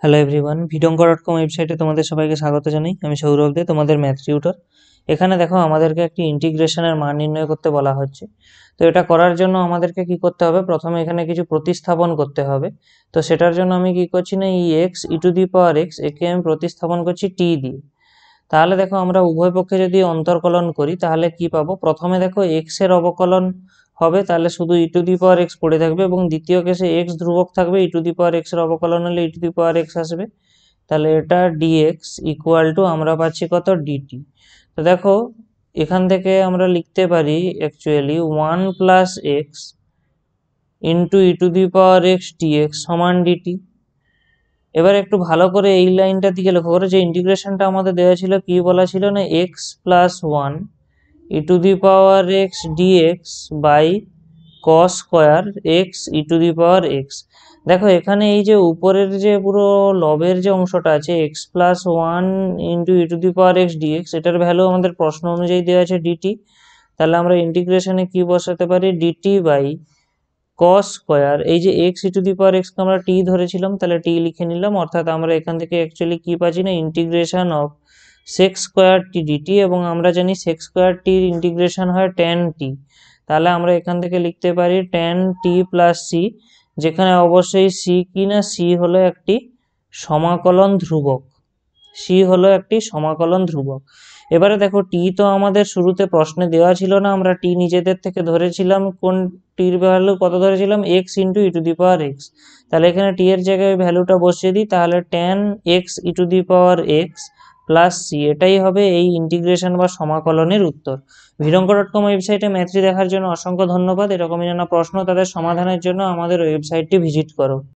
Hello everyone, ভিডঙ্গ.com ওয়েবসাইটে তোমাদের সবাইকে স্বাগত জানাই। আমি সৌরভ দে, তোমাদের ম্যাথ টিউটর। এখানে দেখো আমাদেরকে একটি ইন্টিগ্রেশনের মান নির্ণয় করতে বলা হচ্ছে। তো এটা করার জন্য আমাদেরকে কি করতে হবে, প্রথমে এখানে কিছু প্রতিস্থাপন করতে হবে। তো সেটার জন্য আমি কি করছি না, এই x e to the power x একে আমি প্রতিস্থাপন করছি টি দিয়ে। তাহলে দেখো আমরা উভয় পক্ষে যদি অন্তর্কলন করি তাহলে কি পাবো, প্রথমে দেখো এক্স এর অবকলন হবে, তাহলে শুধু ই টু দি পাওয়ার এক্স পড়ে থাকবে, এবং দ্বিতীয় কেসে এক্স ধ্রুবক থাকবে, ই টু দি পাওয়ার এক্স এর অবকলন হলে ই টু দি পাওয়ার এক্স আসবে। তাহলে এটা ডিএক্স ইকুয়াল টু আমরা পাচ্ছি কত, ডিটি। তো দেখো এখান থেকে আমরা লিখতে পারি actually 1 + x into e to the power x dx সমান ডিটি। এবার একটু ভালো করে এই লাইনটার দিকে লক্ষ্য করো, যে ইন্টিগ্রেশনটা আমাদের দেওয়া ছিল কি বলা ছিল না, x plus 1 e to the power x dx by cos square x e to the power x. দেখো এখানে এই যে উপরের যে পুরো লবের যে অংশটা আছে x plus 1 into e to the power x dx, এটার ভ্যালু আমাদের প্রশ্ন অনুযায়ী দেওয়া আছে ডিটি। তাহলে আমরা ইন্টিগ্রেশনে কি বসাতে পারি, ডিটি বাই কস স্কোয়ার, এই যে x e to the power x কে আমরা টি ধরেছিলাম, তাহলে টি লিখে নিলাম, অর্থাৎ আমরা এখান থেকে অ্যাকচুয়ালি কি পাচ্ছি না, integration of sec square t dt, এবং আমরা জানি সেক্স স্কোয়ার টির ইন্টিগ্রেশন হয় ট্যান টি। তাহলে আমরা এখান থেকে লিখতে পারি ট্যান টি প্লাস সি, যেখানে অবশ্যই সি কি না, সি হলো একটি সমাকলন ধ্রুবক। সি হলো একটি সমাকলন ধ্রুবক। এবারে দেখো টি তো আমাদের শুরুতে প্রশ্নে দেওয়া ছিল না, আমরা টি নিজেদের থেকে ধরেছিলাম, কোন টির ভ্যালু কত ধরেছিলাম, x into e to the power x. তাহলে এখানে টি এর জায়গায় ভ্যালুটা বসিয়ে দিই, তাহলে tan x e to the power x plus c, এটাই হবে এই ইন্টিগ্রেশন বা সমাকলনের উত্তর। ভিডঙ্গ.com ওয়েবসাইটে ম্যাথটি দেখার জন্য অসংখ্য ধন্যবাদ। এরকমই নানা প্রশ্ন তাদের সমাধানের জন্য আমাদের ওয়েবসাইটটি ভিজিট করো।